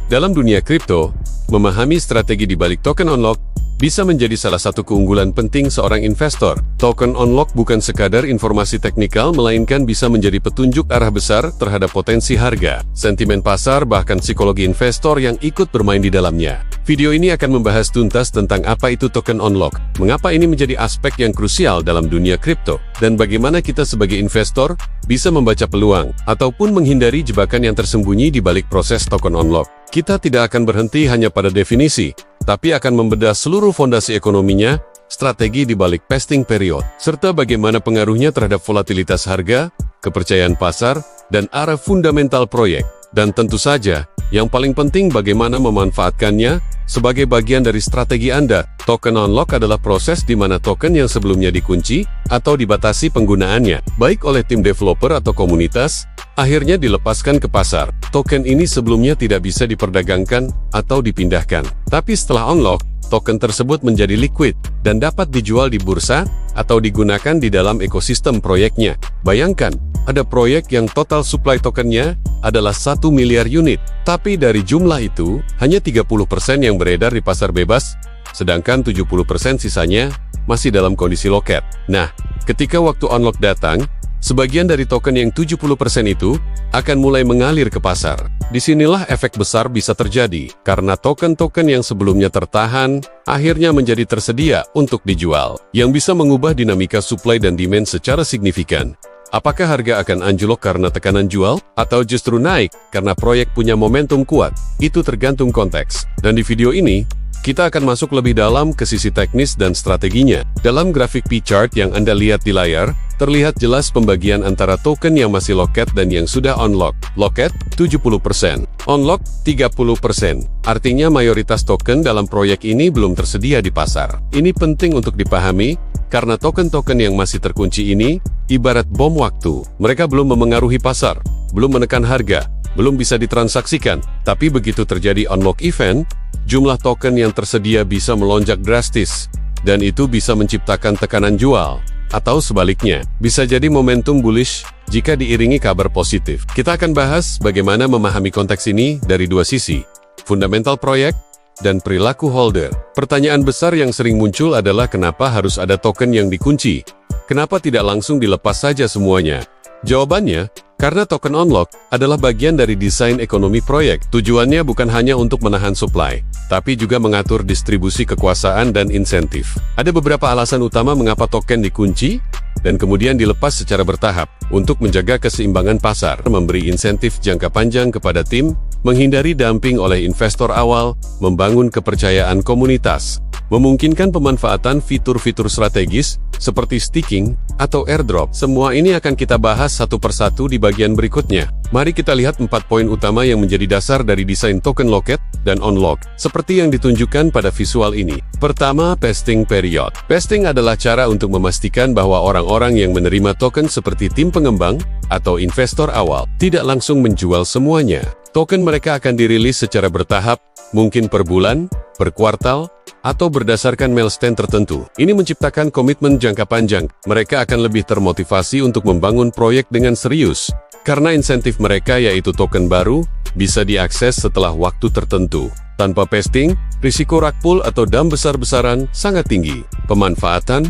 Dalam dunia kripto, memahami strategi di balik token unlock bisa menjadi salah satu keunggulan penting seorang investor. Token unlock bukan sekadar informasi teknikal, melainkan bisa menjadi petunjuk arah besar terhadap potensi harga, sentimen pasar, bahkan psikologi investor yang ikut bermain di dalamnya. Video ini akan membahas tuntas tentang apa itu token unlock, mengapa ini menjadi aspek yang krusial dalam dunia kripto, dan bagaimana kita sebagai investor bisa membaca peluang ataupun menghindari jebakan yang tersembunyi di balik proses token unlock. Kita tidak akan berhenti hanya pada definisi, tapi akan membedah seluruh fondasi ekonominya, strategi di balik vesting period, serta bagaimana pengaruhnya terhadap volatilitas harga, kepercayaan pasar, dan arah fundamental proyek. Dan tentu saja, yang paling penting bagaimana memanfaatkannya sebagai bagian dari strategi Anda. Token unlock adalah proses di mana token yang sebelumnya dikunci atau dibatasi penggunaannya, baik oleh tim developer atau komunitas, akhirnya dilepaskan ke pasar. Token ini sebelumnya tidak bisa diperdagangkan atau dipindahkan. Tapi setelah unlock, token tersebut menjadi liquid dan dapat dijual di bursa atau digunakan di dalam ekosistem proyeknya. Bayangkan, ada proyek yang total supply tokennya adalah 1 miliar unit. Tapi dari jumlah itu, hanya 30% yang beredar di pasar bebas, sedangkan 70% sisanya masih dalam kondisi loket. Nah, ketika waktu unlock datang, sebagian dari token yang 70% itu akan mulai mengalir ke pasar. Disinilah efek besar bisa terjadi, karena token-token yang sebelumnya tertahan, akhirnya menjadi tersedia untuk dijual, yang bisa mengubah dinamika supply dan demand secara signifikan. Apakah harga akan anjlok karena tekanan jual, atau justru naik karena proyek punya momentum kuat? Itu tergantung konteks. Dan di video ini, kita akan masuk lebih dalam ke sisi teknis dan strateginya. Dalam grafik P-chart yang Anda lihat di layar, terlihat jelas pembagian antara token yang masih loket dan yang sudah unlock. Loket, 70%. Unlock, 30%. Artinya mayoritas token dalam proyek ini belum tersedia di pasar. Ini penting untuk dipahami, karena token-token yang masih terkunci ini, ibarat bom waktu. Mereka belum memengaruhi pasar, belum menekan harga, belum bisa ditransaksikan. Tapi begitu terjadi unlock event, jumlah token yang tersedia bisa melonjak drastis, dan itu bisa menciptakan tekanan jual. Atau sebaliknya, bisa jadi momentum bullish jika diiringi kabar positif. Kita akan bahas bagaimana memahami konteks ini dari dua sisi, fundamental proyek dan perilaku holder. Pertanyaan besar yang sering muncul adalah kenapa harus ada token yang dikunci? Kenapa tidak langsung dilepas saja semuanya? Jawabannya, karena token unlock adalah bagian dari desain ekonomi proyek. Tujuannya bukan hanya untuk menahan supply, tapi juga mengatur distribusi kekuasaan dan insentif. Ada beberapa alasan utama mengapa token dikunci dan kemudian dilepas secara bertahap untuk menjaga keseimbangan pasar, memberi insentif jangka panjang kepada tim, menghindari dumping oleh investor awal, membangun kepercayaan komunitas, memungkinkan pemanfaatan fitur-fitur strategis seperti staking atau airdrop. Semua ini akan kita bahas satu persatu di bagian berikutnya. Mari kita lihat 4 poin utama yang menjadi dasar dari desain token loket dan unlock, seperti yang ditunjukkan pada visual ini. Pertama, vesting period. Vesting adalah cara untuk memastikan bahwa orang-orang yang menerima token seperti tim pengembang atau investor awal tidak langsung menjual semuanya. Token mereka akan dirilis secara bertahap, mungkin per bulan, per kuartal, atau berdasarkan milestone tertentu. Ini menciptakan komitmen jangka panjang. Mereka akan lebih termotivasi untuk membangun proyek dengan serius, karena insentif mereka yaitu token baru, bisa diakses setelah waktu tertentu. Tanpa vesting, risiko rug pull atau dump besar-besaran sangat tinggi. Pemanfaatan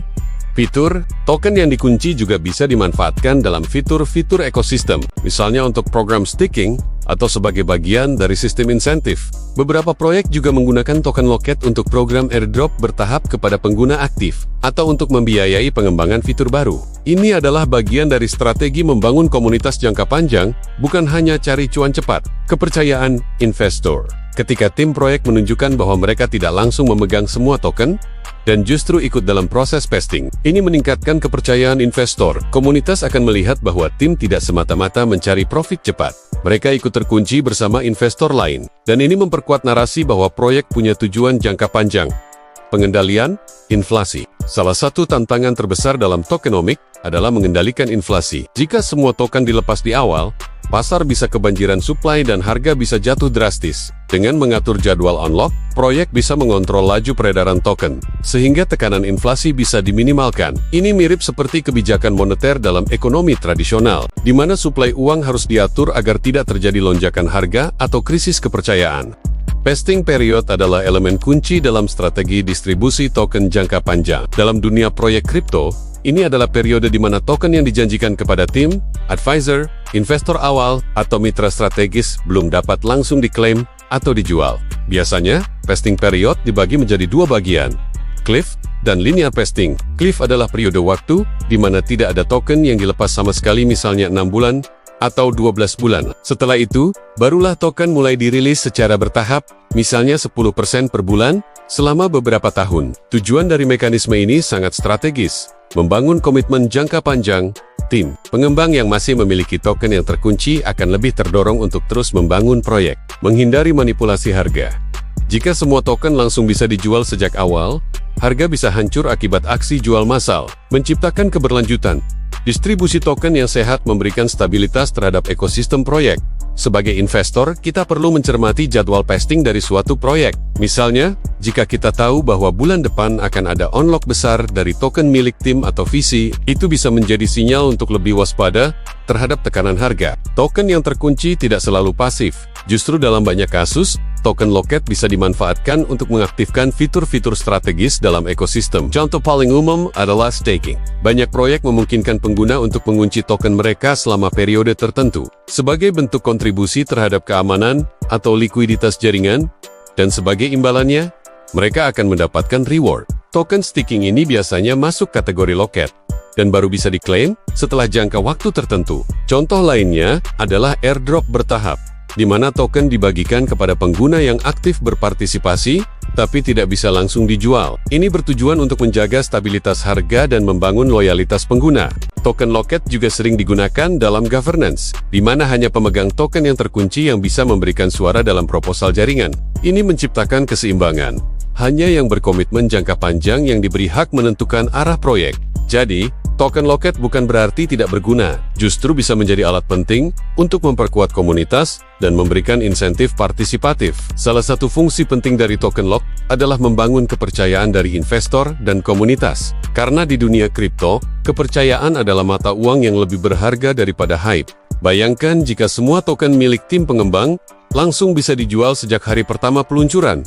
fitur, token yang dikunci juga bisa dimanfaatkan dalam fitur-fitur ekosistem, misalnya untuk program staking, atau sebagai bagian dari sistem insentif. Beberapa proyek juga menggunakan token loket untuk program airdrop bertahap kepada pengguna aktif, atau untuk membiayai pengembangan fitur baru. Ini adalah bagian dari strategi membangun komunitas jangka panjang, bukan hanya cari cuan cepat. Kepercayaan investor. Ketika tim proyek menunjukkan bahwa mereka tidak langsung memegang semua token, dan justru ikut dalam proses vesting, ini meningkatkan kepercayaan investor. Komunitas akan melihat bahwa tim tidak semata-mata mencari profit cepat. Mereka ikut terkunci bersama investor lain, dan ini memperkuat narasi bahwa proyek punya tujuan jangka panjang. Pengendalian inflasi. Salah satu tantangan terbesar dalam tokenomics adalah mengendalikan inflasi. Jika semua token dilepas di awal, pasar bisa kebanjiran supply dan harga bisa jatuh drastis. Dengan mengatur jadwal unlock, proyek bisa mengontrol laju peredaran token, sehingga tekanan inflasi bisa diminimalkan. Ini mirip seperti kebijakan moneter dalam ekonomi tradisional, di mana suplai uang harus diatur agar tidak terjadi lonjakan harga atau krisis kepercayaan. Vesting period adalah elemen kunci dalam strategi distribusi token jangka panjang. Dalam dunia proyek kripto, ini adalah periode di mana token yang dijanjikan kepada tim, advisor, investor awal, atau mitra strategis belum dapat langsung diklaim atau dijual. Biasanya, vesting period dibagi menjadi dua bagian, cliff dan linear vesting. Cliff adalah periode waktu di mana tidak ada token yang dilepas sama sekali, misalnya 6 bulan atau 12 bulan. Setelah itu, barulah token mulai dirilis secara bertahap, misalnya 10% per bulan, selama beberapa tahun. Tujuan dari mekanisme ini sangat strategis, membangun komitmen jangka panjang. Tim pengembang yang masih memiliki token yang terkunci akan lebih terdorong untuk terus membangun proyek, menghindari manipulasi harga. Jika semua token langsung bisa dijual sejak awal, harga bisa hancur akibat aksi jual massal. Menciptakan keberlanjutan, distribusi token yang sehat memberikan stabilitas terhadap ekosistem proyek. Sebagai investor, kita perlu mencermati jadwal vesting dari suatu proyek. Misalnya, jika kita tahu bahwa bulan depan akan ada unlock besar dari token milik tim atau VC, itu bisa menjadi sinyal untuk lebih waspada terhadap tekanan harga. Token yang terkunci tidak selalu pasif. Justru dalam banyak kasus, token loket bisa dimanfaatkan untuk mengaktifkan fitur-fitur strategis dalam ekosistem. Contoh paling umum adalah staking. Banyak proyek memungkinkan pengguna untuk mengunci token mereka selama periode tertentu, sebagai bentuk kontribusi terhadap keamanan atau likuiditas jaringan, dan sebagai imbalannya, mereka akan mendapatkan reward. Token staking ini biasanya masuk kategori loket, dan baru bisa diklaim setelah jangka waktu tertentu. Contoh lainnya adalah airdrop bertahap, di mana token dibagikan kepada pengguna yang aktif berpartisipasi, tapi tidak bisa langsung dijual. Ini bertujuan untuk menjaga stabilitas harga dan membangun loyalitas pengguna. Token loket juga sering digunakan dalam governance, di mana hanya pemegang token yang terkunci yang bisa memberikan suara dalam proposal jaringan. Ini menciptakan keseimbangan. Hanya yang berkomitmen jangka panjang yang diberi hak menentukan arah proyek. Jadi, token loket bukan berarti tidak berguna, justru bisa menjadi alat penting untuk memperkuat komunitas dan memberikan insentif partisipatif. Salah satu fungsi penting dari token lock adalah membangun kepercayaan dari investor dan komunitas. Karena di dunia kripto, kepercayaan adalah mata uang yang lebih berharga daripada hype. Bayangkan jika semua token milik tim pengembang langsung bisa dijual sejak hari pertama peluncuran.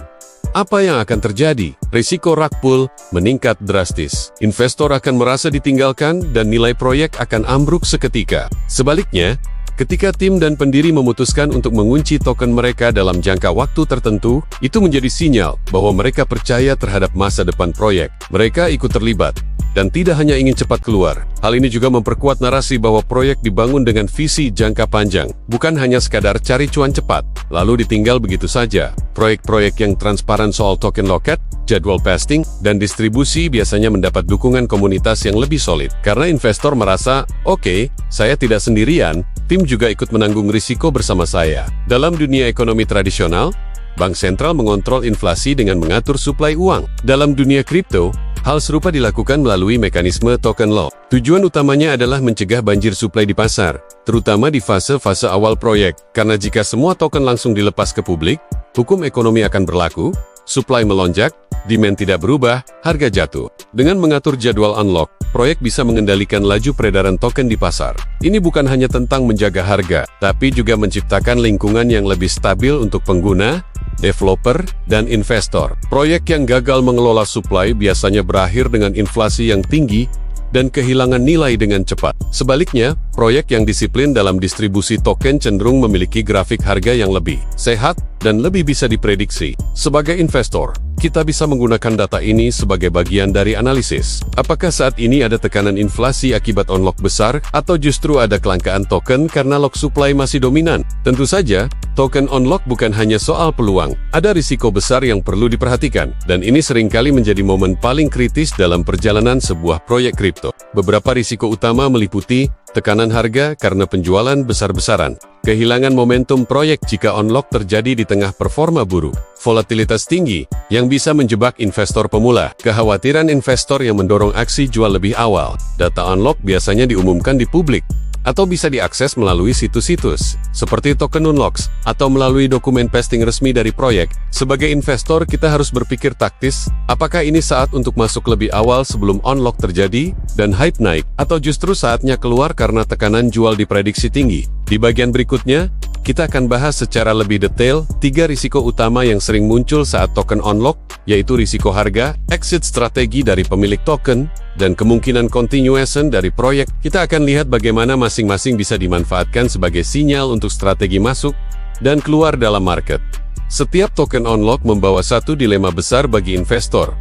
Apa yang akan terjadi? Risiko rug pull meningkat drastis. Investor akan merasa ditinggalkan dan nilai proyek akan ambruk seketika. Sebaliknya, ketika tim dan pendiri memutuskan untuk mengunci token mereka dalam jangka waktu tertentu, itu menjadi sinyal bahwa mereka percaya terhadap masa depan proyek. Mereka ikut terlibat, dan tidak hanya ingin cepat keluar. Hal ini juga memperkuat narasi bahwa proyek dibangun dengan visi jangka panjang, bukan hanya sekadar cari cuan cepat, lalu ditinggal begitu saja. Proyek-proyek yang transparan soal token loket, jadwal vesting, dan distribusi biasanya mendapat dukungan komunitas yang lebih solid. Karena investor merasa, oke, saya tidak sendirian, tim juga ikut menanggung risiko bersama saya. Dalam dunia ekonomi tradisional, bank sentral mengontrol inflasi dengan mengatur suplai uang. Dalam dunia kripto, hal serupa dilakukan melalui mekanisme token lock. Tujuan utamanya adalah mencegah banjir suplai di pasar, terutama di fase-fase awal proyek. Karena jika semua token langsung dilepas ke publik, hukum ekonomi akan berlaku, suplai melonjak, demand tidak berubah, harga jatuh. Dengan mengatur jadwal unlock, proyek bisa mengendalikan laju peredaran token di pasar. Ini bukan hanya tentang menjaga harga, tapi juga menciptakan lingkungan yang lebih stabil untuk pengguna, developer, dan investor. Proyek yang gagal mengelola suplai biasanya berakhir dengan inflasi yang tinggi dan kehilangan nilai dengan cepat. Sebaliknya, proyek yang disiplin dalam distribusi token cenderung memiliki grafik harga yang lebih sehat dan lebih bisa diprediksi. Sebagai investor, kita bisa menggunakan data ini sebagai bagian dari analisis. Apakah saat ini ada tekanan inflasi akibat unlock besar, atau justru ada kelangkaan token karena lock supply masih dominan? Tentu saja, token unlock bukan hanya soal peluang. Ada risiko besar yang perlu diperhatikan, dan ini seringkali menjadi momen paling kritis dalam perjalanan sebuah proyek kripto. Beberapa risiko utama meliputi tekanan harga karena penjualan besar-besaran, kehilangan momentum proyek jika unlock terjadi di tengah performa buruk, volatilitas tinggi yang bisa menjebak investor pemula, kekhawatiran investor yang mendorong aksi jual lebih awal. Data unlock biasanya diumumkan di publik, atau bisa diakses melalui situs-situs, seperti Token Unlocks, atau melalui dokumen pesting resmi dari proyek. Sebagai investor, kita harus berpikir taktis, apakah ini saat untuk masuk lebih awal sebelum unlock terjadi, dan hype naik, atau justru saatnya keluar karena tekanan jual diprediksi tinggi. Di bagian berikutnya, kita akan bahas secara lebih detail 3 risiko utama yang sering muncul saat token unlock, yaitu risiko harga, exit strategi dari pemilik token, dan kemungkinan continuation dari proyek. Kita akan lihat bagaimana masing-masing bisa dimanfaatkan sebagai sinyal untuk strategi masuk dan keluar dalam market. Setiap token unlock membawa satu dilema besar bagi investor.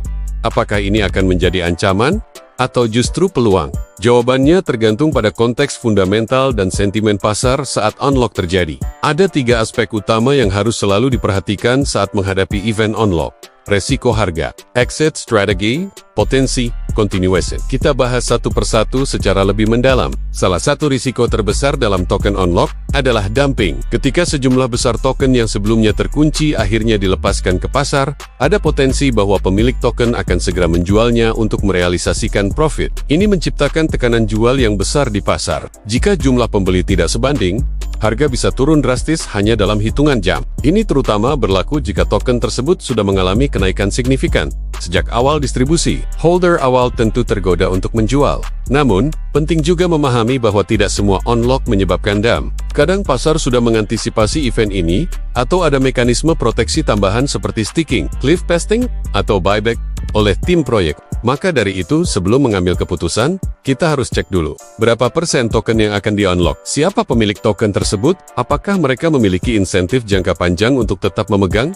Apakah ini akan menjadi ancaman atau justru peluang? Jawabannya tergantung pada konteks fundamental dan sentimen pasar saat unlock terjadi. Ada 3 aspek utama yang harus selalu diperhatikan saat menghadapi event unlock. Resiko harga, exit strategy, potensi, continuation. Kita bahas satu persatu secara lebih mendalam. Salah satu risiko terbesar dalam token unlock adalah dumping. Ketika sejumlah besar token yang sebelumnya terkunci akhirnya dilepaskan ke pasar, ada potensi bahwa pemilik token akan segera menjualnya untuk merealisasikan profit. Ini menciptakan tekanan jual yang besar di pasar. Jika jumlah pembeli tidak sebanding, harga bisa turun drastis hanya dalam hitungan jam. Ini terutama berlaku jika token tersebut sudah mengalami kenaikan signifikan sejak awal distribusi. Holder awal tentu tergoda untuk menjual. Namun, penting juga memahami bahwa tidak semua unlock menyebabkan dump. Kadang pasar sudah mengantisipasi event ini, atau ada mekanisme proteksi tambahan seperti staking, cliff vesting, atau buyback oleh tim proyek. Maka dari itu, sebelum mengambil keputusan, kita harus cek dulu berapa persen token yang akan di-unlock. Siapa pemilik token tersebut? Apakah mereka memiliki insentif jangka panjang untuk tetap memegang?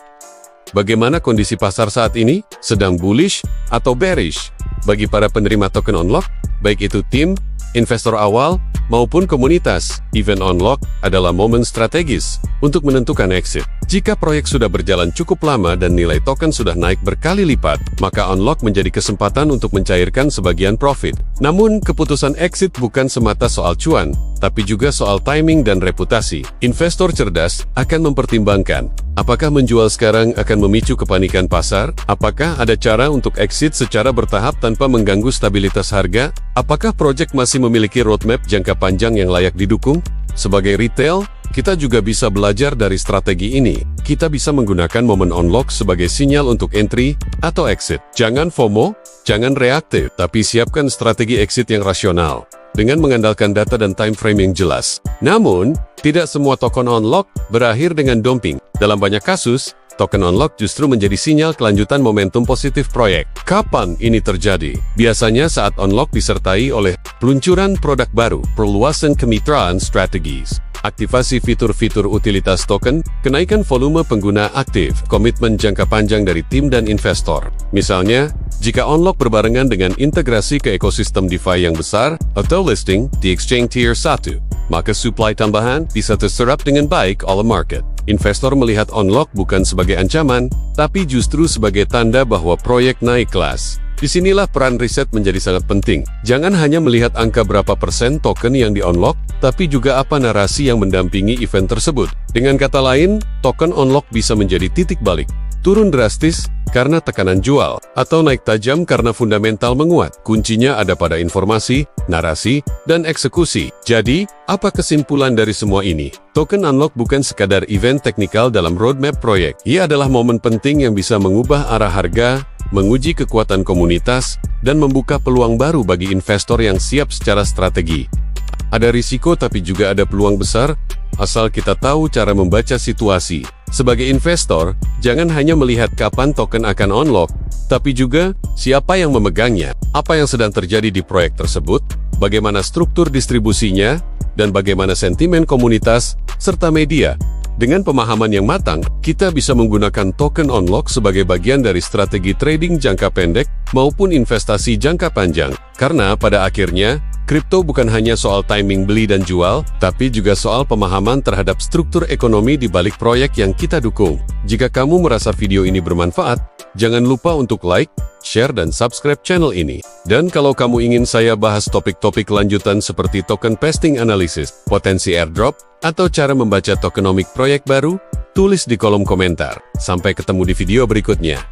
Bagaimana kondisi pasar saat ini? Sedang bullish atau bearish? Bagi para penerima token unlock, baik itu tim, investor awal, maupun komunitas, event unlock adalah momen strategis untuk menentukan exit. Jika proyek sudah berjalan cukup lama dan nilai token sudah naik berkali lipat, maka unlock menjadi kesempatan untuk mencairkan sebagian profit. Namun, keputusan exit bukan semata soal cuan, tapi juga soal timing dan reputasi. Investor cerdas akan mempertimbangkan, apakah menjual sekarang akan memicu kepanikan pasar? Apakah ada cara untuk exit secara bertahap tanpa mengganggu stabilitas harga? Apakah proyek masih memiliki roadmap jangka panjang yang layak didukung? Sebagai retail, kita juga bisa belajar dari strategi ini. Kita bisa menggunakan momen unlock sebagai sinyal untuk entry atau exit. Jangan FOMO, jangan reaktif, tapi siapkan strategi exit yang rasional dengan mengandalkan data dan time frame yang jelas. Namun, tidak semua token unlock berakhir dengan dumping. Dalam banyak kasus, token unlock justru menjadi sinyal kelanjutan momentum positif proyek. Kapan ini terjadi? Biasanya saat unlock disertai oleh peluncuran produk baru, perluasan kemitraan strategis, aktivasi fitur-fitur utilitas token, kenaikan volume pengguna aktif, komitmen jangka panjang dari tim dan investor. Misalnya, jika unlock berbarengan dengan integrasi ke ekosistem DeFi yang besar, atau listing di exchange tier 1, maka supply tambahan bisa terserap dengan baik oleh market. Investor melihat unlock bukan sebagai ancaman, tapi justru sebagai tanda bahwa proyek naik kelas. Disinilah peran riset menjadi sangat penting. Jangan hanya melihat angka berapa persen token yang di-unlock, tapi juga apa narasi yang mendampingi event tersebut. Dengan kata lain, token unlock bisa menjadi titik balik. Turun drastis karena tekanan jual, atau naik tajam karena fundamental menguat. Kuncinya ada pada informasi, narasi, dan eksekusi. Jadi, apa kesimpulan dari semua ini? Token unlock bukan sekadar event teknikal dalam roadmap proyek. Ia adalah momen penting yang bisa mengubah arah harga, menguji kekuatan komunitas, dan membuka peluang baru bagi investor yang siap secara strategi. Ada risiko tapi juga ada peluang besar, asal kita tahu cara membaca situasi. Sebagai investor, jangan hanya melihat kapan token akan unlock, tapi juga siapa yang memegangnya, apa yang sedang terjadi di proyek tersebut, bagaimana struktur distribusinya, dan bagaimana sentimen komunitas, serta media. Dengan pemahaman yang matang, kita bisa menggunakan token unlock sebagai bagian dari strategi trading jangka pendek maupun investasi jangka panjang. Karena pada akhirnya, kripto bukan hanya soal timing beli dan jual, tapi juga soal pemahaman terhadap struktur ekonomi di balik proyek yang kita dukung. Jika kamu merasa video ini bermanfaat, jangan lupa untuk like, share, dan subscribe channel ini. Dan kalau kamu ingin saya bahas topik-topik lanjutan seperti token pesting analysis, potensi airdrop, atau cara membaca tokenomic proyek baru, tulis di kolom komentar. Sampai ketemu di video berikutnya.